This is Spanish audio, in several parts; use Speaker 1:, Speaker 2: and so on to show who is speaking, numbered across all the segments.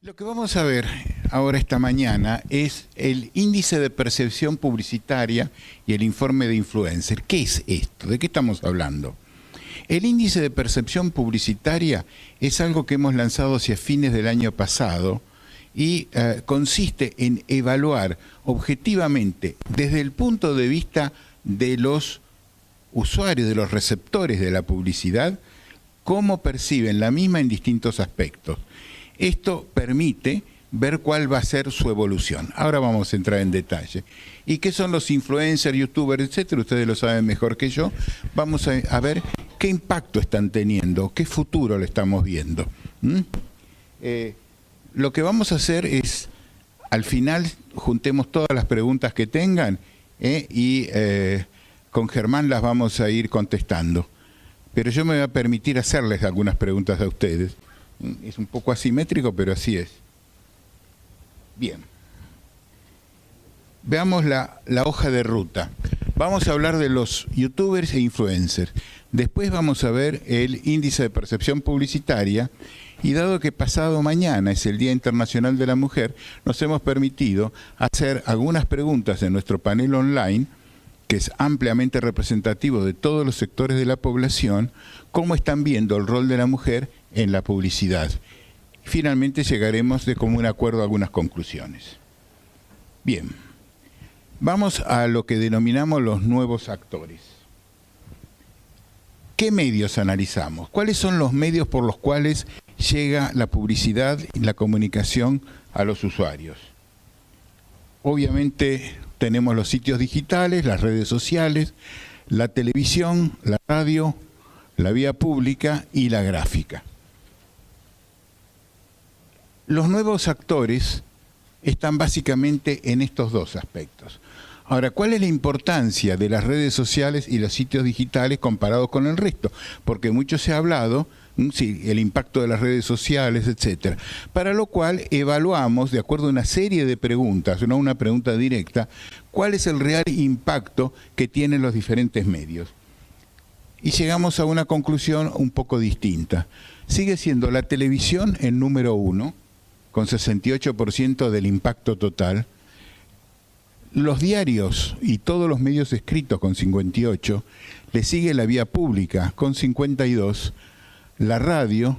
Speaker 1: Lo que vamos a ver ahora esta mañana es el índice de percepción publicitaria y el informe de influencer. ¿Qué es esto? ¿De qué estamos hablando? El índice de percepción publicitaria es algo que hemos lanzado hacia fines del año pasado y consiste en evaluar objetivamente desde el punto de vista de los usuarios, de los receptores de la publicidad, cómo perciben la misma en distintos aspectos. Esto permite ver cuál va a ser su evolución. Ahora vamos a entrar en detalle. ¿Y qué son los influencers, youtubers, etcétera? Ustedes lo saben mejor que yo. Vamos a ver qué impacto están teniendo, qué futuro le estamos viendo. Lo que vamos a hacer es, al final, juntemos todas las preguntas que tengan y con Germán las vamos a ir contestando. Pero yo me voy a permitir hacerles algunas preguntas a ustedes. Es un poco asimétrico, pero así es. Bien. Veamos la hoja de ruta. Vamos a hablar de los youtubers e influencers. Después vamos a ver el índice de percepción publicitaria. Y dado que pasado mañana es el Día Internacional de la Mujer, nos hemos permitido hacer algunas preguntas en nuestro panel online, que es ampliamente representativo de todos los sectores de la población, cómo están viendo el rol de la mujer en la publicidad. Finalmente llegaremos de común acuerdo a algunas conclusiones. Bien, vamos a lo que denominamos los nuevos actores. ¿Qué medios analizamos? ¿Cuáles son los medios por los cuales llega la publicidad y la comunicación a los usuarios? Obviamente tenemos los sitios digitales, las redes sociales, la televisión, la radio, la vía pública y la gráfica. Los nuevos actores están básicamente en estos dos aspectos. Ahora, ¿cuál es la importancia de las redes sociales y los sitios digitales comparados con el resto? Porque mucho se ha hablado, sí, el impacto de las redes sociales, etcétera. Para lo cual evaluamos, de acuerdo a una serie de preguntas, no una pregunta directa, cuál es el real impacto que tienen los diferentes medios. Y llegamos a una conclusión un poco distinta. Sigue siendo la televisión el número uno, con 68% del impacto total. Los diarios y todos los medios escritos con 58%, le sigue la vía pública con 52%, la radio,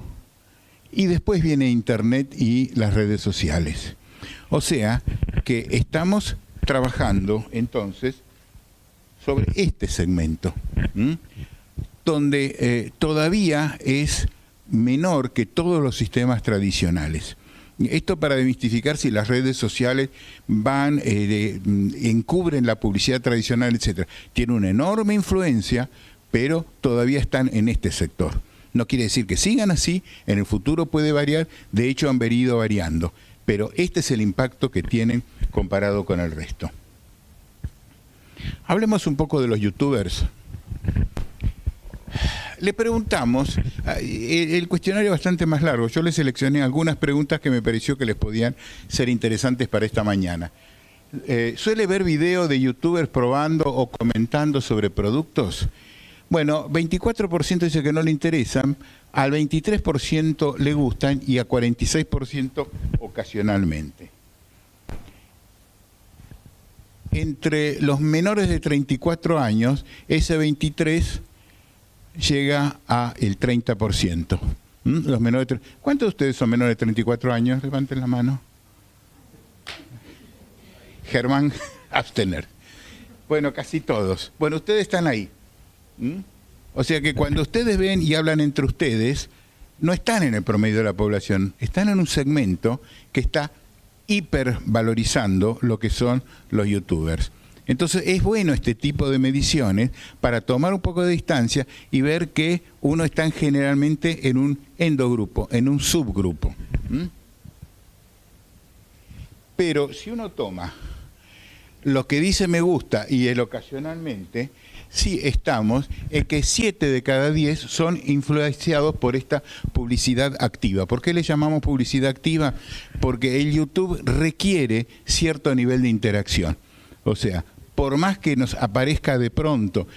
Speaker 1: y después viene Internet y las redes sociales. O sea que estamos trabajando entonces sobre este segmento, donde todavía es menor que todos los sistemas tradicionales. Esto para demistificar si las redes sociales van, encubren la publicidad tradicional, etcétera. Tiene una enorme influencia, pero todavía están en este sector. No quiere decir que sigan así, en el futuro puede variar, de hecho han venido variando, pero este es el impacto que tienen comparado con el resto. Hablemos un poco de los youtubers. Le preguntamos, el cuestionario es bastante más largo, yo le seleccioné algunas preguntas que me pareció que les podían ser interesantes para esta mañana. ¿Suele ver video de youtubers probando o comentando sobre productos? Bueno, 24% dice que no le interesan, al 23% le gustan y a 46% ocasionalmente. Entre los menores de 34 años, ese 23% llega a el 30%. Los menores de ¿Cuántos de ustedes son menores de 34 años? Levanten la mano. Germán, abstener. Bueno, casi todos. Bueno, ustedes están ahí. O sea que cuando ustedes ven y hablan entre ustedes, no están en el promedio de la población, están en un segmento que está hipervalorizando lo que son los youtubers. Entonces es bueno este tipo de mediciones para tomar un poco de distancia y ver que uno está generalmente en un endogrupo, en un subgrupo. Pero si uno toma lo que dice me gusta y el ocasionalmente, sí estamos en que 7 de cada 10 son influenciados por esta publicidad activa. ¿Por qué le llamamos publicidad activa? Porque el YouTube requiere cierto nivel de interacción. O sea, por más que nos aparezca de pronto,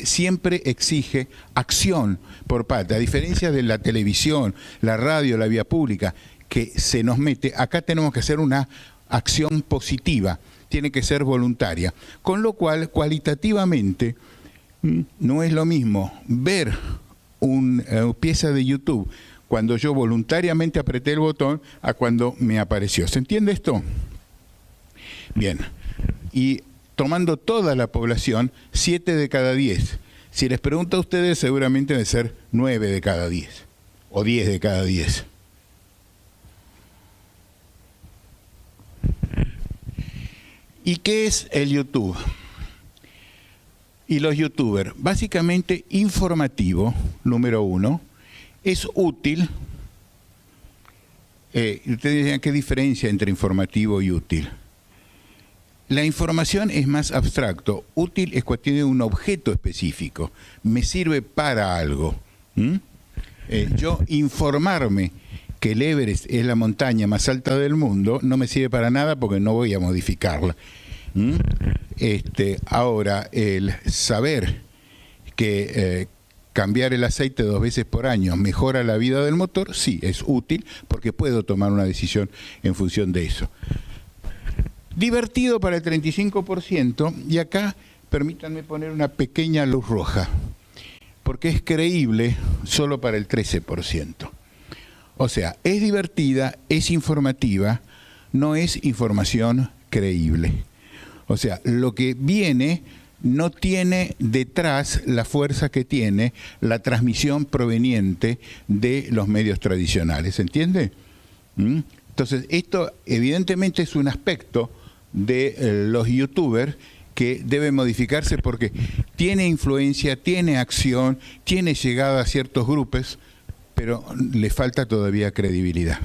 Speaker 1: siempre exige acción por parte, a diferencia de la televisión, la radio, la vía pública, que se nos mete, acá tenemos que hacer una acción positiva, tiene que ser voluntaria. Con lo cual, cualitativamente, no es lo mismo ver una pieza de YouTube cuando yo voluntariamente apreté el botón a cuando me apareció. ¿Se entiende esto? Bien. Y tomando toda la población, 7 de cada 10. Si les pregunto a ustedes, seguramente debe ser 9 de cada 10 o 10 de cada 10. ¿Y qué es el YouTube? Y los youtubers, básicamente informativo, número 1, es útil. Ustedes dirán, ¿qué diferencia entre informativo y útil? La información es más abstracto, útil es cuestión de un objeto específico, me sirve para algo. Yo informarme que el Everest es la montaña más alta del mundo no me sirve para nada porque no voy a modificarla. Ahora, el saber que cambiar el aceite 2 veces por año mejora la vida del motor, sí, es útil porque puedo tomar una decisión en función de eso. Divertido para el 35%, y acá permítanme poner una pequeña luz roja, porque es creíble solo para el 13%. O sea, es divertida, es informativa, no es información creíble. O sea, lo que viene no tiene detrás la fuerza que tiene la transmisión proveniente de los medios tradicionales. ¿Se entiende? Entonces, esto evidentemente es un aspecto de los youtubers que debe modificarse porque tiene influencia, tiene acción, tiene llegada a ciertos grupos, pero le falta todavía credibilidad.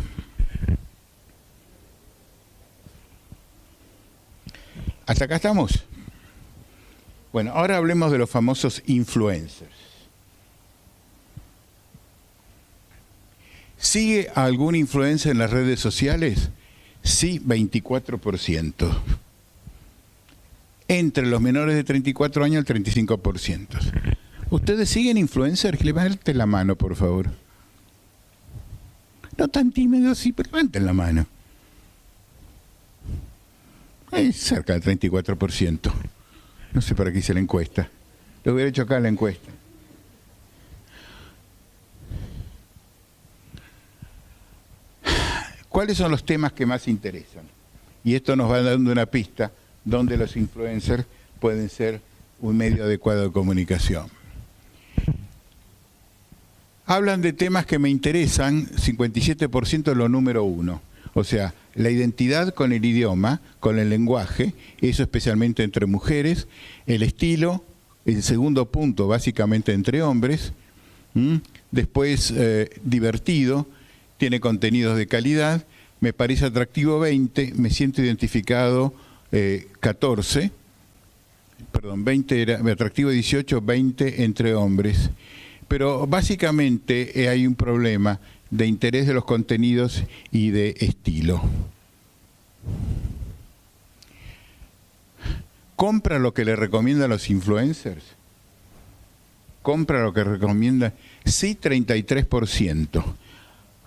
Speaker 1: ¿Hasta acá estamos? Bueno, ahora hablemos de los famosos influencers. ¿Sigue a algún influencer en las redes sociales? Sí, 24%. Entre los menores de 34 años, el 35%. ¿Ustedes siguen influencers? Levanten la mano, por favor. No tan tímidos, sí, pero levanten la mano. Es cerca del 34%. No sé para qué hice la encuesta. Lo hubiera hecho acá la encuesta. ¿Cuáles son los temas que más interesan? Y esto nos va dando una pista donde los influencers pueden ser un medio adecuado de comunicación. Hablan de temas que me interesan, 57% es lo número 1. O sea, la identidad con el idioma, con el lenguaje, eso especialmente entre mujeres, el estilo, el segundo punto básicamente entre hombres, después divertido, tiene contenidos de calidad, me parece atractivo 20, me siento identificado 14, perdón, 20 era, atractivo 18, 20 entre hombres. Pero básicamente hay un problema de interés de los contenidos y de estilo. ¿Compra lo que le recomiendan los influencers? ¿Compra lo que recomiendan? Sí, 33%.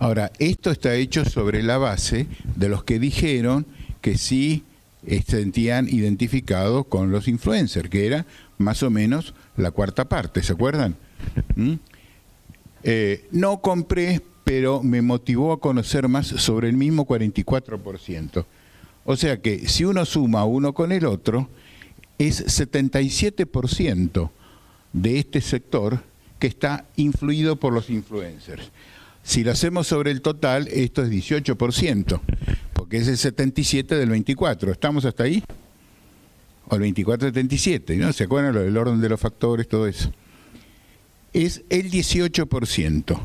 Speaker 1: Ahora, esto está hecho sobre la base de los que dijeron que sí se sentían identificados con los influencers, que era más o menos la cuarta parte, ¿se acuerdan? No compré, pero me motivó a conocer más sobre el mismo 44%. O sea que si uno suma uno con el otro, es 77% de este sector que está influido por los influencers. Si lo hacemos sobre el total, esto es 18%, porque es el 77 del 24. ¿Estamos hasta ahí? O el 24-77, ¿no? ¿Se acuerdan lo del orden de los factores, todo eso? Es el 18%.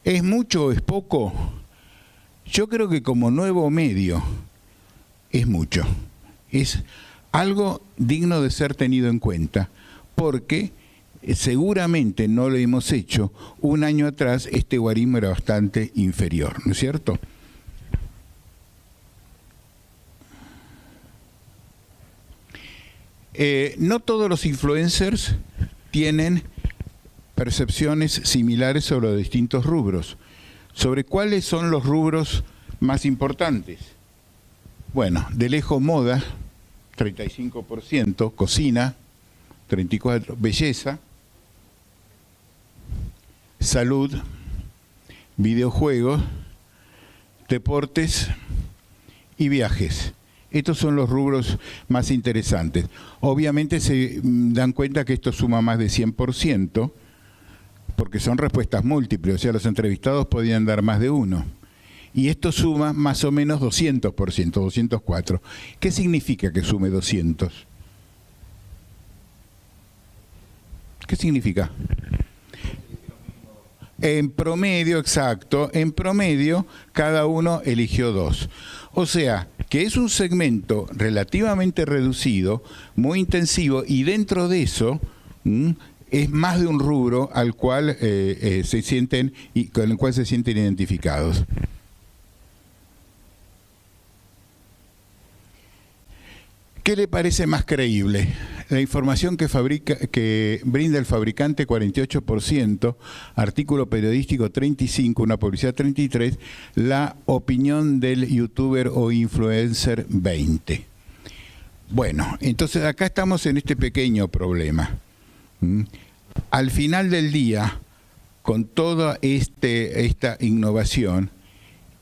Speaker 1: ¿Es mucho o es poco? Yo creo que como nuevo medio es mucho. Es algo digno de ser tenido en cuenta, porque seguramente no lo hemos hecho. Un año atrás este guarismo era bastante inferior, ¿no es cierto? No todos los influencers tienen percepciones similares sobre los distintos rubros. ¿Sobre cuáles son los rubros más importantes. Bueno, de lejos moda, 35%, cocina, 34%, belleza, salud, videojuegos, deportes y viajes. Estos son los rubros más interesantes. Obviamente se dan cuenta que esto suma más de 100%, porque son respuestas múltiples, o sea, los entrevistados podían dar más de uno. Y esto suma más o menos 200%, 204. ¿Qué significa que sume 200? ¿Qué significa? En promedio, exacto, en promedio cada uno eligió 2. O sea, que es un segmento relativamente reducido, muy intensivo, y dentro de eso es más de un rubro al cual se sienten y con el cual se sienten identificados. ¿Qué le parece más creíble? La información que brinda el fabricante, 48%, artículo periodístico 35%, una publicidad 33%, la opinión del youtuber o influencer 20%. Bueno, entonces acá estamos en este pequeño problema. Al final del día, con toda esta innovación,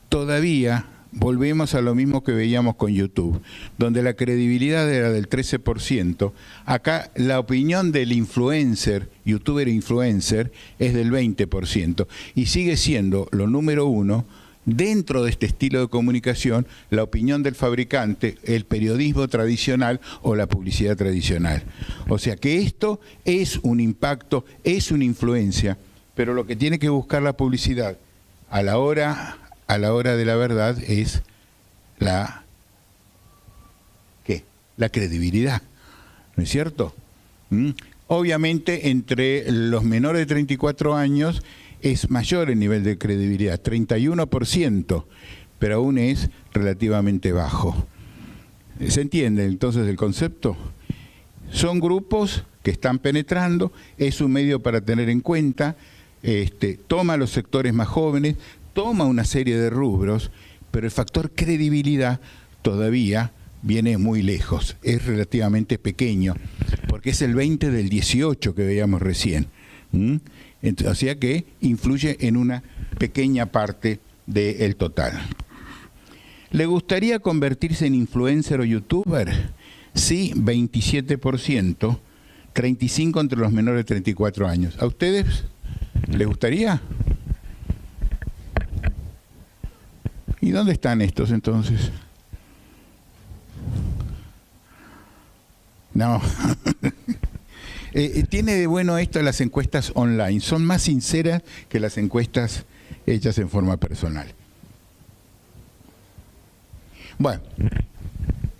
Speaker 1: todavía volvemos a lo mismo que veíamos con YouTube, donde la credibilidad era del 13%. Acá la opinión del influencer, youtuber influencer, es del 20%. Y sigue siendo lo número uno, dentro de este estilo de comunicación, la opinión del fabricante, el periodismo tradicional o la publicidad tradicional. O sea que esto es un impacto, es una influencia, pero lo que tiene que buscar la publicidad a la hora de la verdad es la credibilidad, ¿no es cierto? Obviamente entre los menores de 34 años es mayor el nivel de credibilidad, 31%, pero aún es relativamente bajo. ¿Se entiende entonces el concepto? Son grupos que están penetrando, es un medio para tener en cuenta, toma a los sectores más jóvenes, toma una serie de rubros, pero el factor credibilidad todavía viene muy lejos, es relativamente pequeño, porque es el 20 del 18 que veíamos recién. O sea que influye en una pequeña parte del total. ¿Le gustaría convertirse en influencer o youtuber? Sí, 27%, 35% entre los menores de 34 años. ¿A ustedes les gustaría? ¿Y dónde están estos entonces? No. Tiene de bueno esto las encuestas online. Son más sinceras que las encuestas hechas en forma personal. Bueno,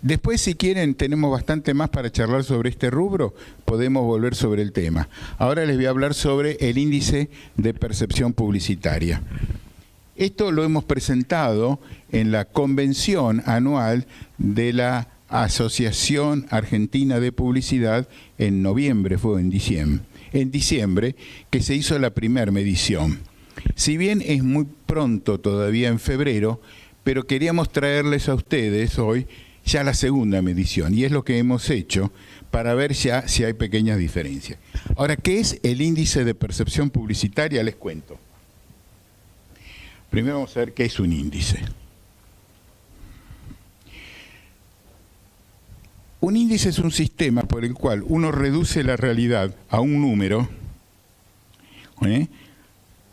Speaker 1: después si quieren tenemos bastante más para charlar sobre este rubro, podemos volver sobre el tema. Ahora les voy a hablar sobre el índice de percepción publicitaria. Esto lo hemos presentado en la convención anual de la Asociación Argentina de Publicidad en noviembre, fue en diciembre, que se hizo la primera medición. Si bien es muy pronto todavía en febrero, pero queríamos traerles a ustedes hoy ya la segunda medición, y es lo que hemos hecho para ver ya si hay pequeñas diferencias. Ahora, ¿qué es el índice de percepción publicitaria? Les cuento. Primero vamos a ver qué es un índice. Un índice es un sistema por el cual uno reduce la realidad a un número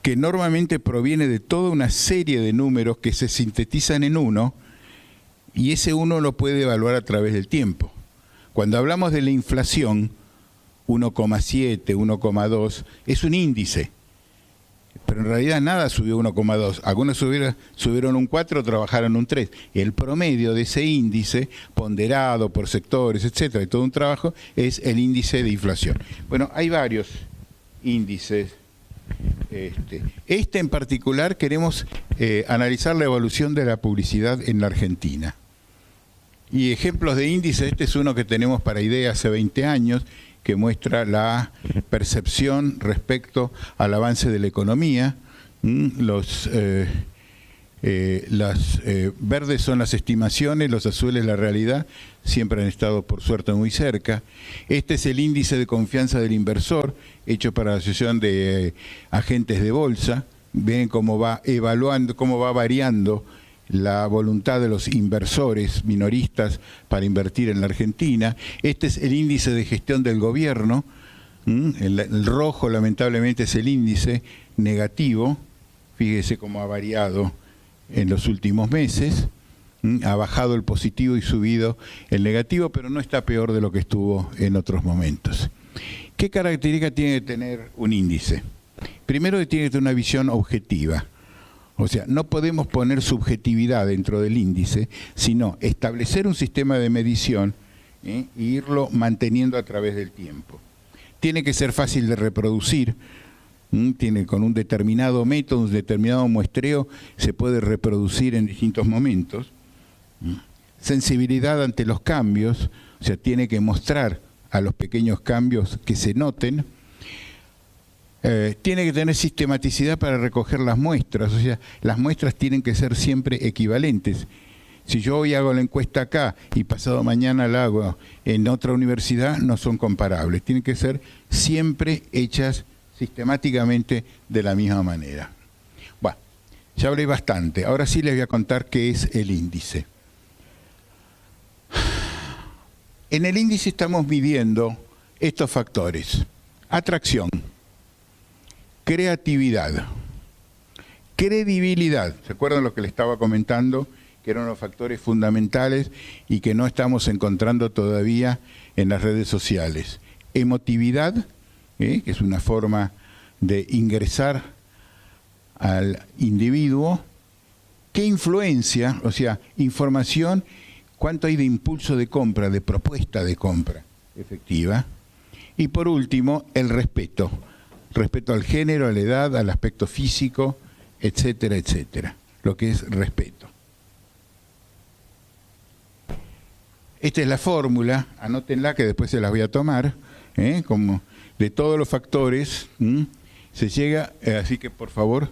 Speaker 1: que normalmente proviene de toda una serie de números que se sintetizan en uno, y ese uno lo puede evaluar a través del tiempo. Cuando hablamos de la inflación, 1,7, 1,2, es un índice. Pero en realidad nada subió 1,2. Algunos subieron un 4, trabajaron un 3. El promedio de ese índice, ponderado por sectores, etcétera, y todo un trabajo, es el índice de inflación. Bueno, hay varios índices. Este en particular queremos analizar la evolución de la publicidad en la Argentina. Y ejemplos de índice, este es uno que tenemos para IDEA hace 20 años, que muestra la percepción respecto al avance de la economía, Las verdes son las estimaciones, los azules la realidad, siempre han estado por suerte muy cerca. Este es el índice de confianza del inversor, hecho para la Asociación de Agentes de Bolsa. Ven cómo va evaluando, cómo va variando la voluntad de los inversores minoristas para invertir en la Argentina. Este es el índice de gestión del gobierno. El rojo, lamentablemente, es el índice negativo. Fíjese cómo ha variado en los últimos meses. Ha bajado el positivo y subido el negativo, pero no está peor de lo que estuvo en otros momentos. ¿Qué característica tiene que tener un índice? Primero, que tiene que tener una visión objetiva. O sea, no podemos poner subjetividad dentro del índice, sino establecer un sistema de medición e irlo manteniendo a través del tiempo. Tiene que ser fácil de reproducir. Tiene con un determinado método, un determinado muestreo, se puede reproducir en distintos momentos. Sensibilidad ante los cambios, o sea, tiene que mostrar a los pequeños cambios que se noten. Tiene que tener sistematicidad para recoger las muestras, o sea, las muestras tienen que ser siempre equivalentes. Si yo hoy hago la encuesta acá y pasado mañana la hago en otra universidad, no son comparables. Tienen que ser siempre hechas sistemáticamente de la misma manera. Bueno, ya hablé bastante. Ahora sí les voy a contar qué es el índice. En el índice estamos midiendo estos factores: atracción, creatividad, credibilidad. ¿Se acuerdan lo que les estaba comentando? Que eran los factores fundamentales y que no estamos encontrando todavía en las redes sociales. Emotividad, que es una forma de ingresar al individuo. ¿Qué influencia? O sea, información, cuánto hay de impulso de compra, de propuesta de compra efectiva. Y por último, el respeto. Respeto al género, a la edad, al aspecto físico, etcétera, etcétera. Lo que es respeto. Esta es la fórmula, anótenla que después se las voy a tomar, como de todos los factores, se llega, así que por favor.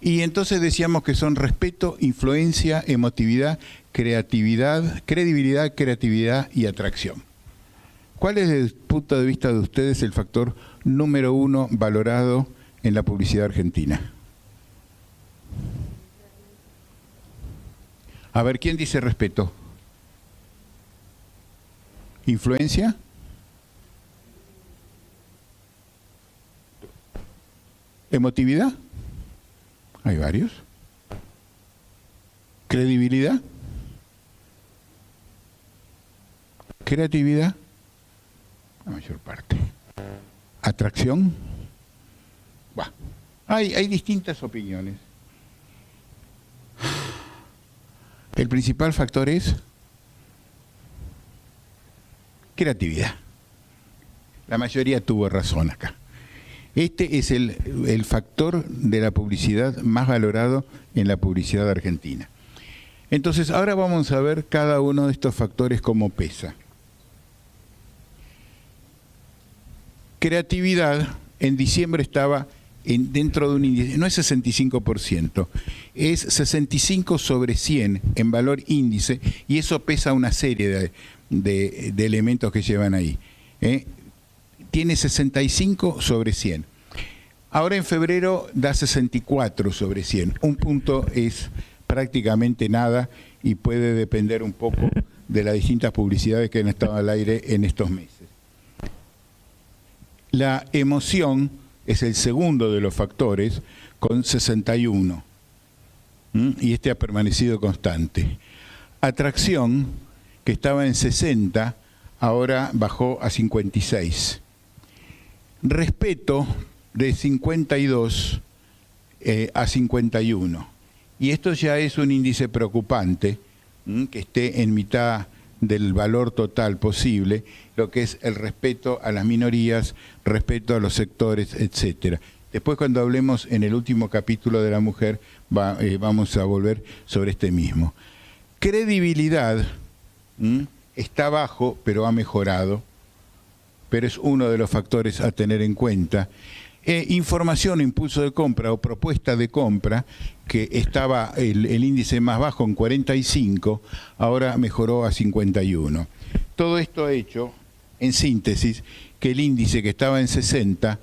Speaker 1: Y entonces decíamos que son respeto, influencia, emotividad, creatividad, credibilidad, creatividad y atracción. ¿Cuál es desde el punto de vista de ustedes el factor número 1 valorado en la publicidad argentina? A ver, ¿quién dice respeto? ¿Influencia? ¿Emotividad? Hay varios. ¿Credibilidad? ¿Creatividad? La mayor parte. ¿Atracción? Bah. Hay distintas opiniones. El principal factor es creatividad. La mayoría tuvo razón acá. Este es el factor de la publicidad más valorado en la publicidad argentina. Entonces, ahora vamos a ver cada uno de estos factores cómo pesa. Creatividad, en diciembre estaba dentro de un índice, no es 65%, es 65 sobre 100 en valor índice, y eso pesa una serie de elementos que llevan ahí. Tiene 65 sobre 100. Ahora en febrero da 64 sobre 100. Un punto es prácticamente nada y puede depender un poco de las distintas publicidades que han estado al aire en estos meses. La emoción es el segundo de los factores, con 61. Y este ha permanecido constante. Atracción, que estaba en 60, ahora bajó a 56. Respeto, de 52 a 51. Y esto ya es un índice preocupante, que esté en mitad del valor total posible, lo que es el respeto a las minorías, respeto a los sectores, etcétera. Después, cuando hablemos en el último capítulo de la mujer, vamos a volver sobre este mismo. Credibilidad está bajo, pero ha mejorado, pero es uno de los factores a tener en cuenta. Información, impulso de compra o propuesta de compra, que estaba el índice más bajo en 45, ahora mejoró a 51. Todo esto ha hecho, en síntesis, que el índice que estaba en 60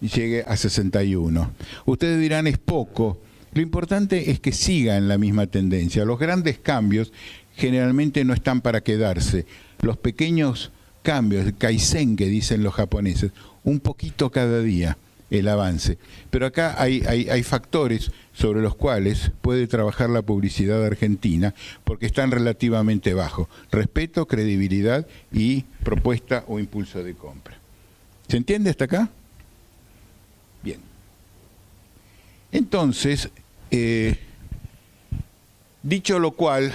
Speaker 1: llegue a 61. Ustedes dirán, es poco. Lo importante es que siga en la misma tendencia. Los grandes cambios generalmente no están para quedarse. Los pequeños cambios, el kaizen que dicen los japoneses, un poquito cada día el avance. Pero acá hay factores sobre los cuales puede trabajar la publicidad argentina porque están relativamente bajos. Respeto, credibilidad y propuesta o impulso de compra. ¿Se entiende hasta acá? Bien. Entonces, dicho lo cual,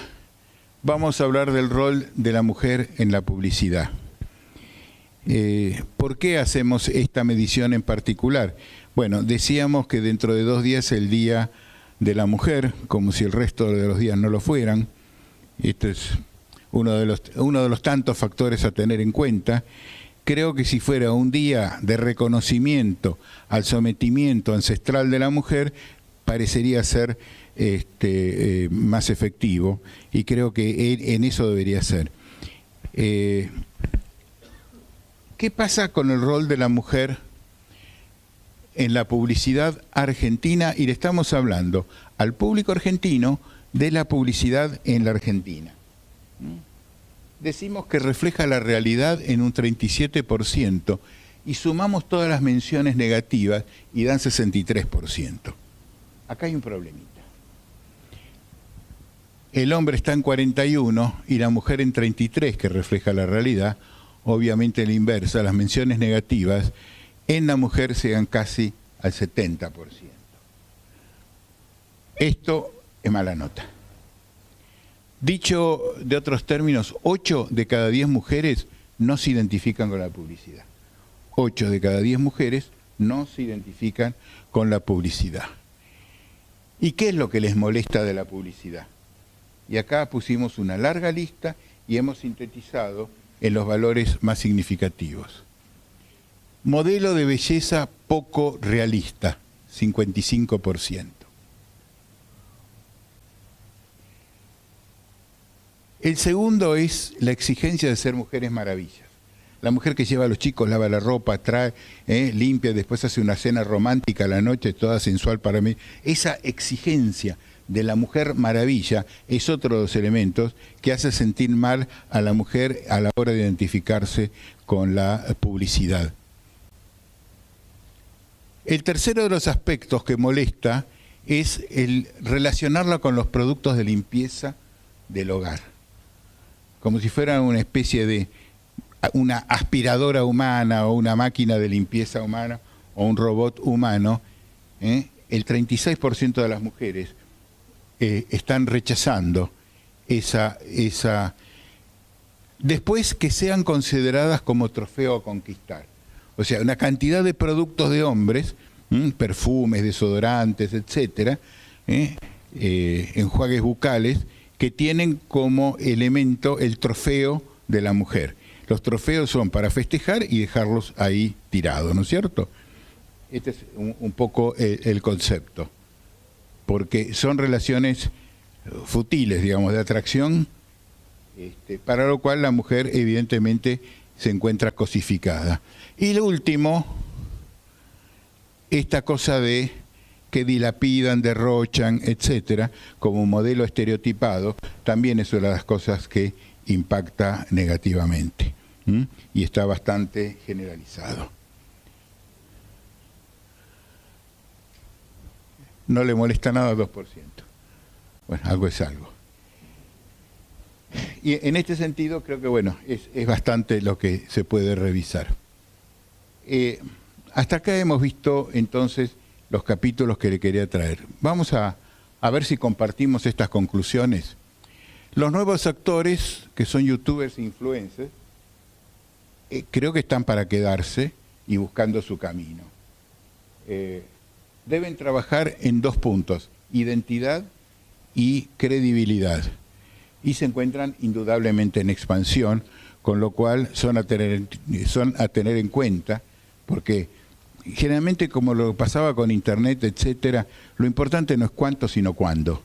Speaker 1: vamos a hablar del rol de la mujer en la publicidad. ¿Por qué hacemos esta medición en particular? Bueno, decíamos que dentro de 2 días es el Día de la Mujer, como si el resto de los días no lo fueran. Este es uno de los tantos factores a tener en cuenta. Creo que si fuera un día de reconocimiento al sometimiento ancestral de la mujer, parecería ser más efectivo, y creo que en eso debería ser. ¿Qué pasa con el rol de la mujer en la publicidad argentina? Y le estamos hablando al público argentino de la publicidad en la Argentina. Decimos que refleja la realidad en un 37% y sumamos todas las menciones negativas y dan 63%. Acá hay un problemita. El hombre está en 41 y la mujer en 33, que refleja la realidad. Obviamente la inversa, las menciones negativas en la mujer llegan casi al 70%. Esto es mala nota. Dicho de otros términos, 8 de cada 10 mujeres no se identifican con la publicidad. 8 de cada 10 mujeres no se identifican con la publicidad. ¿Y qué es lo que les molesta de la publicidad? Y acá pusimos una larga lista y hemos sintetizado en los valores más significativos. Modelo de belleza poco realista, 55%. El segundo es la exigencia de ser mujeres maravillas. La mujer que lleva a los chicos, lava la ropa, trae, limpia, después hace una cena romántica a la noche, toda sensual para mí. Esa exigencia de la mujer maravilla es otro de los elementos que hace sentir mal a la mujer a la hora de identificarse con la publicidad. El tercero de los aspectos que molesta es el relacionarla con los productos de limpieza del hogar, como si fueran una especie de una aspiradora humana o una máquina de limpieza humana o un robot humano. El 36% de las mujeres están rechazando esa. Después, que sean consideradas como trofeo a conquistar. O sea, una cantidad de productos de hombres, perfumes, desodorantes, etcétera, enjuagues bucales, que tienen como elemento el trofeo de la mujer. Los trofeos son para festejar y dejarlos ahí tirados, ¿no es cierto? Este es un poco el concepto. Porque son relaciones futiles, digamos, de atracción, para lo cual la mujer evidentemente se encuentra cosificada. Y lo último, esta cosa de que dilapidan, derrochan, etcétera, como un modelo estereotipado, también es una de las cosas que impacta negativamente, y está bastante generalizado. No le molesta nada al 2%. Bueno, algo es algo. Y en este sentido creo que bueno, es bastante lo que se puede revisar. Hasta acá hemos visto entonces los capítulos que le quería traer. Vamos a ver si compartimos estas conclusiones. Los nuevos actores, que son youtubers e influencers, creo que están para quedarse y buscando su camino. Deben trabajar en 2 puntos, identidad y credibilidad. Y se encuentran indudablemente en expansión, con lo cual son a tener en cuenta, porque generalmente, como lo pasaba con Internet, etcétera, lo importante no es cuánto, sino cuándo.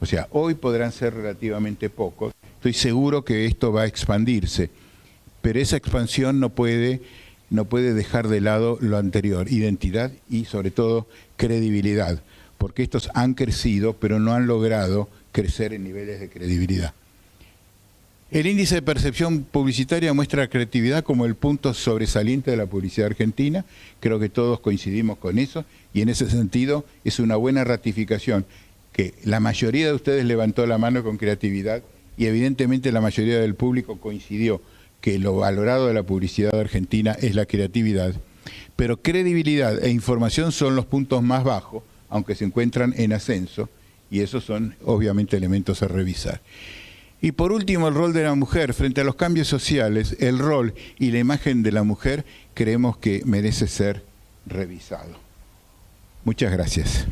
Speaker 1: O sea, hoy podrán ser relativamente pocos. Estoy seguro que esto va a expandirse, pero esa expansión no puede dejar de lado lo anterior, identidad y sobre todo credibilidad, porque estos han crecido, pero no han logrado crecer en niveles de credibilidad. El índice de percepción publicitaria muestra la creatividad como el punto sobresaliente de la publicidad argentina. Creo que todos coincidimos con eso y en ese sentido es una buena ratificación que la mayoría de ustedes levantó la mano con creatividad y evidentemente la mayoría del público coincidió que lo valorado de la publicidad argentina es la creatividad. Pero credibilidad e información son los puntos más bajos, aunque se encuentran en ascenso, y esos son obviamente elementos a revisar. Y por último, el rol de la mujer. Frente a los cambios sociales, el rol y la imagen de la mujer creemos que merece ser revisado. Muchas gracias.